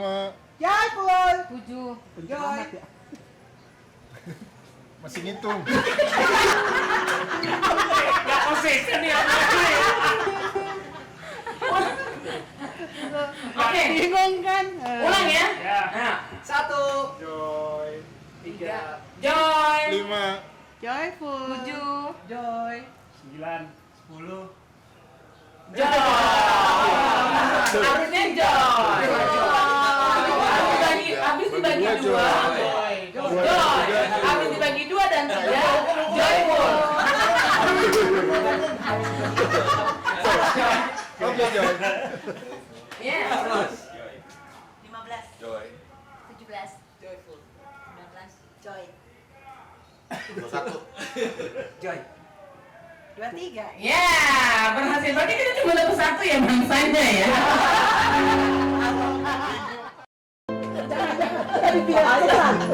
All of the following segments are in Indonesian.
5. Joyful. 7. Joy. Masih ngitung. Gak konsisten ya. Oke. Bingung kan? Ulang ya. Ya. Nah, 1. Joy. 3, Joy. 5. Joyful. 7. Joy. 9, 10. Joy. Harusnya joy. Habis dibagi 2. Joy. Habis dibagi 2 dan 3. Joyful. Oke, Joy. Ya. 15. Joy. 17. Joyful. 19. Joy. 21. Joy. 23. Ya, berhasil. Berarti kita cuma dapat 1 ya bangsanya ya.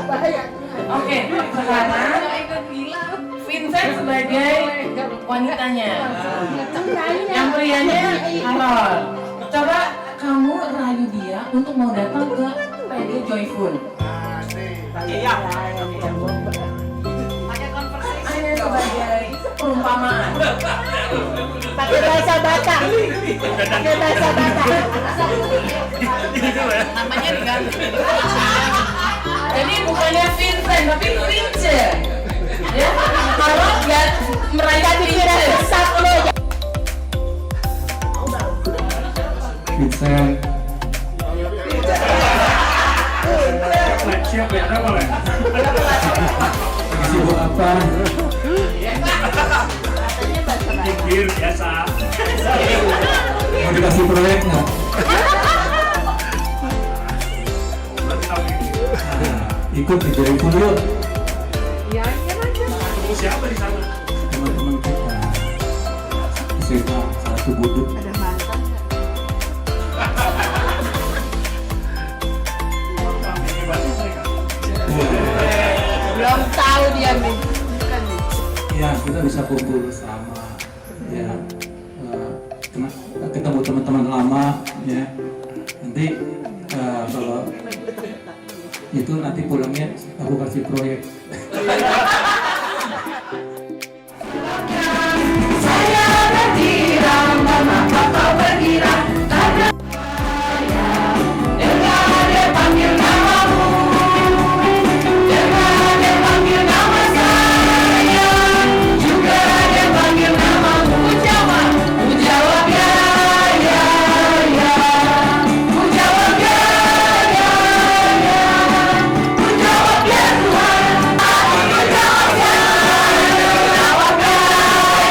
Bahaya. Oke, sekarang Vincent sebagai wanitanya. Yang prianya Carol. Coba kamu rayu dia untuk mau datang ke PD Joyful. Iya. Pakai conversation. Hanya sebagai perumpamaan. Pakai bahasa Batak. Pakai bahasa Batak. Namanya diganti. Jadi bukannya Vincent tapi Vince. Ya, Carol dan merayu Vince. Vincent. Siap ya, ada boleh. Lagi sibuk apa? Pikir biasa. Mau dikasih proyek nggak? Ikut di Joyful yuk. Ketemu siapa di sana? Teman-teman kita SMA 1 Budut. Ada mantan. Hebatnya mereka. Belum tahu dia nih. Bukan nih. Ya, kita bisa kumpul bersama. Ya, ketemu teman-teman lama. Ya, nanti kalau itu nanti pulangnya aku kasih proyek. Saya bergirang, mama papa bergirang, karena dengar dia panggil namamu, dengar dia panggil nama saya, juga dia panggil namamu. Ku jawab ya, ya, ya, ku jawab ya, ya, ya, ku jawab ya Tuhan, ku jawab ya, ku jawab ya.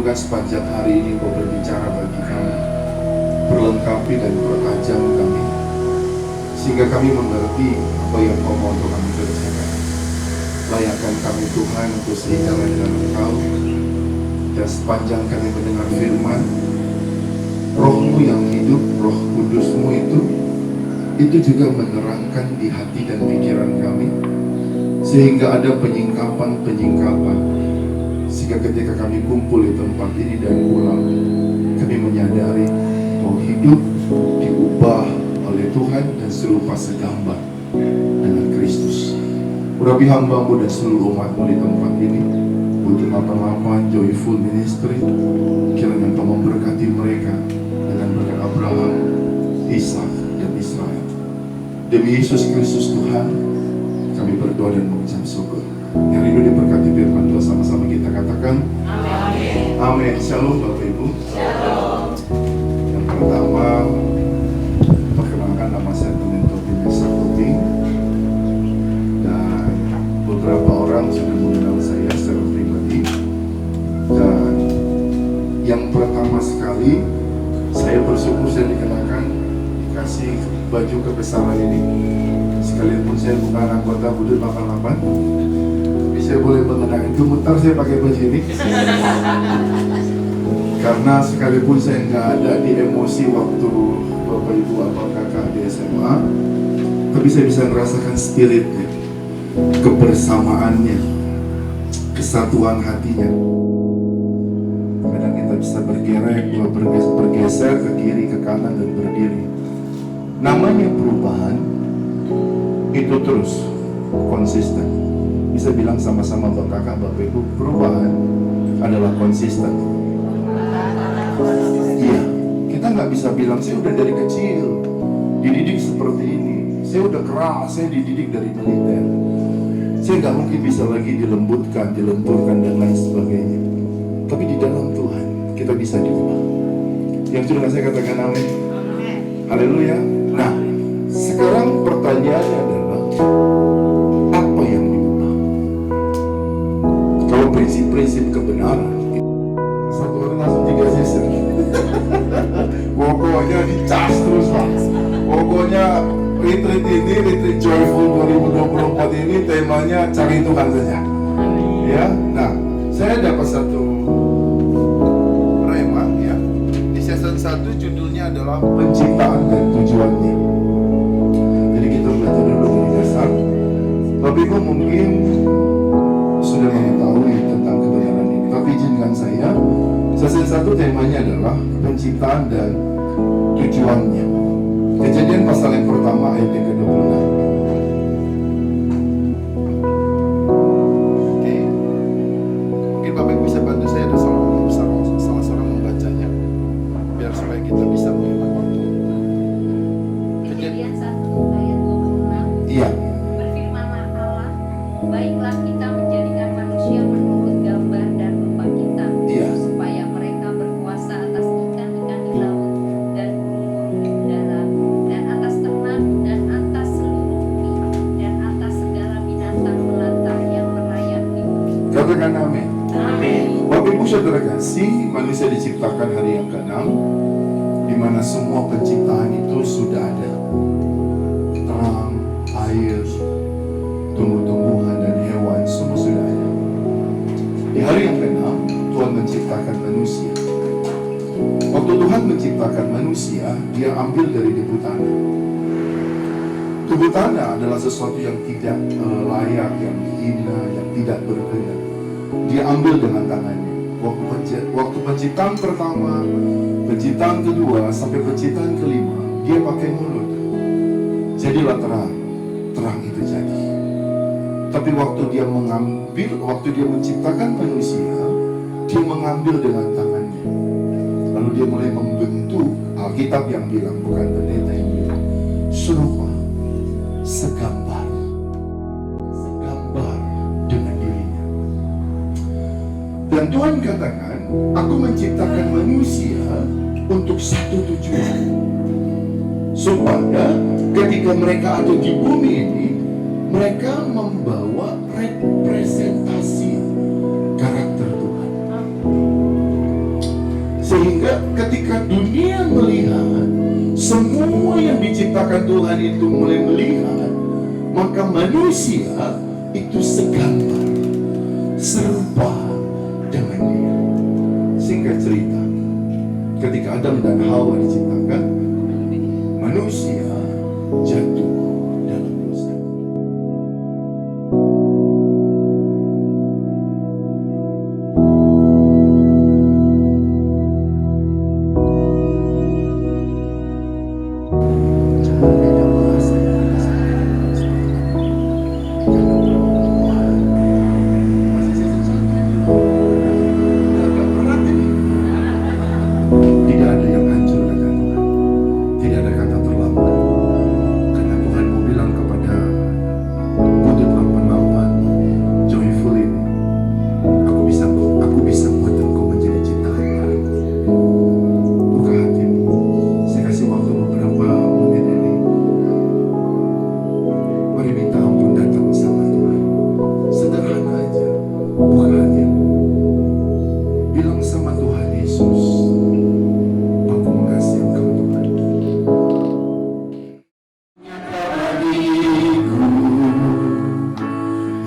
Tuhan sepanjang hari ini Kau berbicara bagi kami, perlengkapi dan pertajam kami, sehingga kami mengerti apa yang Kau mau untuk kami kerjakan. Layakkan kami Tuhan untuk sejalan dengan Engkau, dan sepanjang kami mendengar firman, Roh-Mu yang hidup, Roh Kudus-Mu itu juga menerangkan di hati dan pikiran kami, sehingga ada penyingkapan-penyingkapan, sehingga ketika kami kumpul di tempat ini dan pulang, kami menyadari bahwa hidup diubah oleh Tuhan dan serupa segambar dengan Kristus. Urapi hamba-Mu dan seluruh umat-Mu di tempat ini, untuk 88 Joyful Ministry, kiranya Engkau memberkati mereka dengan berkat Abraham, Ishak, dan Israel. Demi Yesus Kristus Tuhan, kami berdoa dan mengucap syukur. Yang rindu diberkati firman Tuhan, sama-sama kita katakan amin. Amin. Shalom Bapak Ibu. Shalom. Yang pertama, perkenalkan nama saya Tobing Sakuti, dan beberapa orang sudah mengenal saya secara pribadi. Dan yang pertama sekali, saya bersyukur saya dikenakan dikasih baju kebesaran ini, sekalipun saya bukan anggota Budut 88, tapi saya boleh mengenakan gemetar saya pakai baju ini. Karena sekalipun saya nggak ada di emosi waktu Bapak Ibu atau kakak di SMA, tapi saya bisa merasakan spiritnya, kebersamaannya, kesatuan hatinya. Kadang kita bisa bergeser ke kiri, ke kanan, dan berdiri. Namanya perubahan itu terus konsisten. Bisa bilang sama-sama Bapak Kakak, Bapak Ibu, perubahan adalah konsisten. Iya, kita nggak bisa bilang saya udah dari kecil dididik seperti ini, saya udah keras, saya dididik dari militer, saya nggak mungkin bisa lagi dilembutkan, dilenturkan, dan lain sebagainya. Tapi di dalam Tuhan kita bisa diubah. Yang sudah saya katakan amin. Haleluya. Nah, sekarang pertanyaannya adalah apa yang diubah? Kalau prinsip-prinsip kebenaran, satu orang langsung 3 season. Pokoknya dicas terus Pak. Pokoknya retreat ini, retreat Joyful 2024 ini temanya cari Tuhan saja. Ya, nah saya dapat satu rema ya. Di season 1 judulnya adalah penciptaan dan tujuannya. Jadi kita belajar dulu dari dasar. Tapi Ibu mungkin sudah mengetahui tentang kebenaran ini. Tapi izinkan saya, season 1 temanya adalah penciptaan dan tujuannya. Kejadian pasal yang pertama ayat yang ke-26. Oke. Mungkin Bapak Ibu bisa bantu saya ada salah seorang membacanya, biar supaya kita bisa menghemat waktu. Kejadian 1 ayat 26. Iya. Berfirmanlah Allah, baiklah kita menjadikan manusia menurut gambar dan rupa kita, Iya. supaya mereka berkuasa atas ikan-ikan di laut dan burung-burung di udara, dan atas ternak dan atas seluruh bumi, dan atas segala binatang melata yang merayap di bumi. Katakan amin. Amin. Bapak Ibu Saudara kasih, manusia diciptakan hari yang ke-6, di mana semua penciptaan itu sudah ada. Terang, air, tumbuh-tumbuhan, dan hewan, semua sudah ada. Di hari yang ke-6, Tuhan menciptakan manusia. Waktu Tuhan menciptakan manusia, Dia ambil dari debu tanah. Debu tanah adalah sesuatu yang tidak layak, yang hina, yang tidak berguna. Dia ambil dengan tangannya. Waktu penciptaan pertama, penciptaan kedua, sampai penciptaan kelima, Dia pakai mulut. Jadilah terang, terang itu jadi. Tapi waktu Dia menciptakan manusia, Dia mengambil dengan tangannya. Lalu Dia mulai membentuk, Alkitab yang bilang, bukan pendeta yang bilang, serupa, segambar dengan dirinya. Dan Tuhan katakan, aku menciptakan manusia untuk satu tujuan, supaya ketika mereka ada di bumi ini, mereka membawa representasi karakter Tuhan. Sehingga ketika dunia melihat semua yang diciptakan Tuhan itu mulai melihat, maka manusia itu segambar, serupa dengan dia. Singkat cerita, ketika Adam dan Hawa diciptakan, manusia jatuh dalam dosa. Tidak ada yang hancur kata Tuhan. Tidak ada kata terlambat. Karena Tuhan mau bilang kepada Kudus 88, joyful ini, aku bisa buat engkau menjadi ciptaan baru. Buka hatimu. Saya kasih waktu beberapa menit ini. Mari minta ampun datang sama Tuhan. Sederhana aja. Buka hatimu. Bilang sama Tuhan Yesus, aku mengasihi Engkau Tuhan.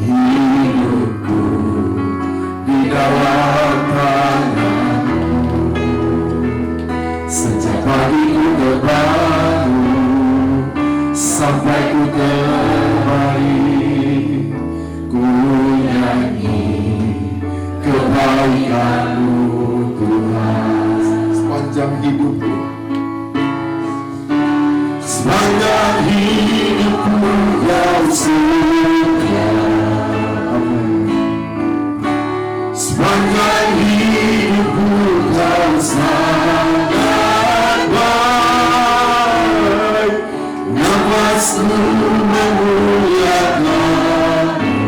Hidupku di dalam tangan-Mu, sejak pagi ku terbangun sampai ku terbalik, ku nyanyi kebaikan-Mu Tuhan. Sepanjang hidupku, sepanjang hidupku Kau setia. Amin. Sepanjang hidupku Kau sangat baik, nafasku memuliakan-Mu,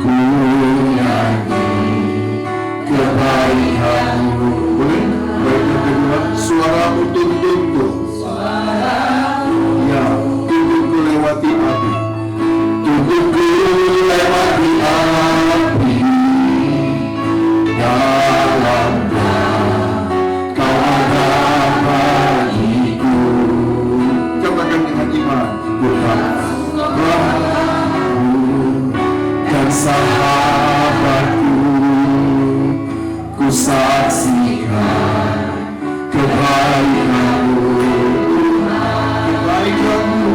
ku nyanyi kebaikan-Mu. Boleh? Baik, yang kedua, suaramu tuntunku. Ya, tuntunku lewati api. Tuntunku lewati api. Dalamnya Kau ada bagiku. Katakan dengan iman, Tuhan, Tuhanku dan sahabatku, ku saksikan kebaikan-Mu, kebaikan-Mu.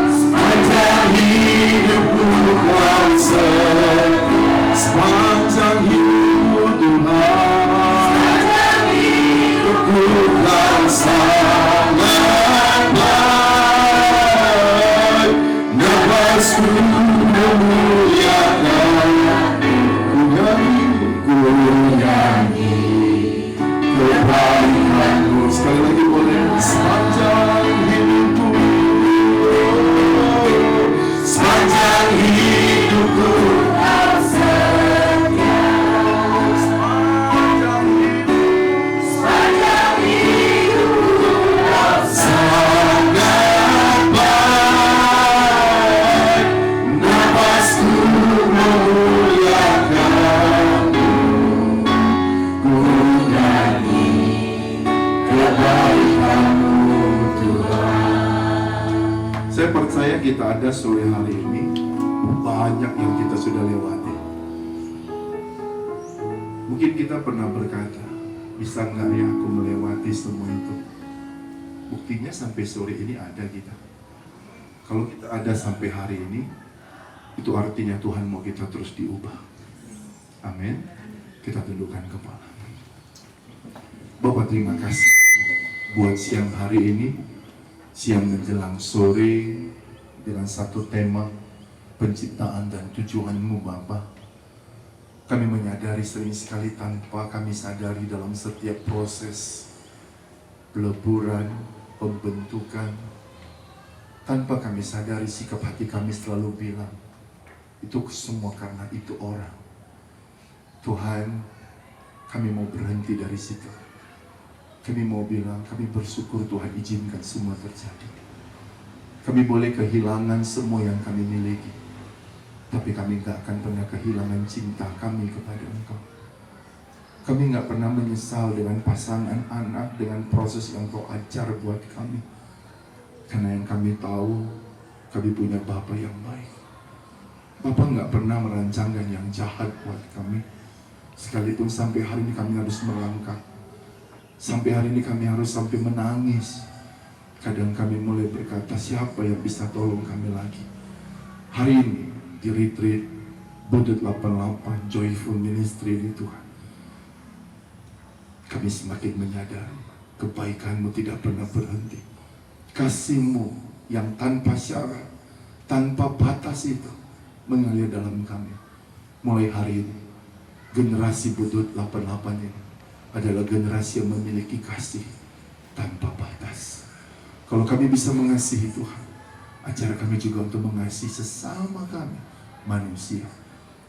Sepanjang hidupku Kau setia, sepanjang hidup Tuhan, sepanjang hidupku Kau sangat baik, nafasku memuliakan, ku nyanyi kebaikan-Mu. Sekali lagi boleh? Sepanjang hidupku, sepanjang hidupku Kau setia, sepanjang hidupku Kau sangat baik, nafasku memuliakan-Mu, ku nyanyi kebaikan-Mu Tuhan. Saya percaya kita ada sore hari ini banyak yang kita sudah lewati. Mungkin kita pernah berkata, bisa nggak ya aku melewati semua itu? Buktinya sampai sore ini ada kita. Kalau kita ada sampai hari ini, itu artinya Tuhan mau kita terus diubah. Amin. Kita tundukkan kepala. Bapak terima kasih buat siang hari ini, siang menjelang sore, dengan satu tema penciptaan dan tujuan-Mu Bapa. Kami menyadari sering sekali tanpa kami sadari dalam setiap proses peleburan, pembentukan, tanpa kami sadari sikap hati kami selalu bilang, itu semua karena itu orang. Tuhan, kami mau berhenti dari situ. Kami mau bilang, kami bersyukur Tuhan izinkan semua terjadi. Kami boleh kehilangan semua yang kami miliki, tapi kami gak akan pernah kehilangan cinta kami kepada Engkau. Kami nggak pernah menyesal dengan pasangan anak, dengan proses yang Kau ajar buat kami. Karena yang kami tahu, kami punya Bapa yang baik. Bapa nggak pernah merancangkan yang jahat buat kami. Sekalipun sampai hari ini kami harus merangkak. Sampai hari ini kami harus sampai menangis. Kadang kami mulai berkata, siapa yang bisa tolong kami lagi? Hari ini di retreat Budut 88 Joyful Ministry ini Tuhan, kami semakin menyadari kebaikan-Mu tidak pernah berhenti. Kasih-Mu yang tanpa syarat, tanpa batas itu mengalir dalam kami. Mulai hari ini, generasi Budut 88 ini adalah generasi yang memiliki kasih tanpa batas. Kalau kami bisa mengasihi Tuhan, ajar kami juga untuk mengasihi sesama kami, manusia.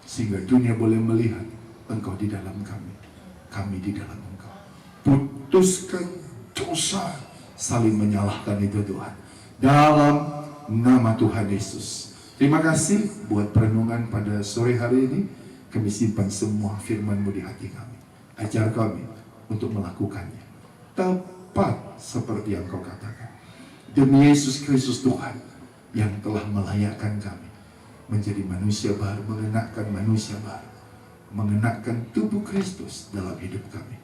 Sehingga dunia boleh melihat Engkau di dalam kami di dalam Engkau. Putuskan dosa saling menyalahkan itu Tuhan, dalam nama Tuhan Yesus. Terima kasih buat perenungan pada sore hari ini. Kami simpan semua firman-Mu di hati kami. Ajar kami untuk melakukannya tepat seperti yang Kau katakan. Demi Yesus Kristus Tuhan yang telah melayakkan kami menjadi manusia baru, mengenakan manusia baru, mengenakan tubuh Kristus dalam hidup kami.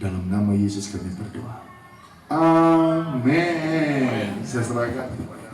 Dalam nama Yesus kami berdoa. Amin. Saya serahkan kepada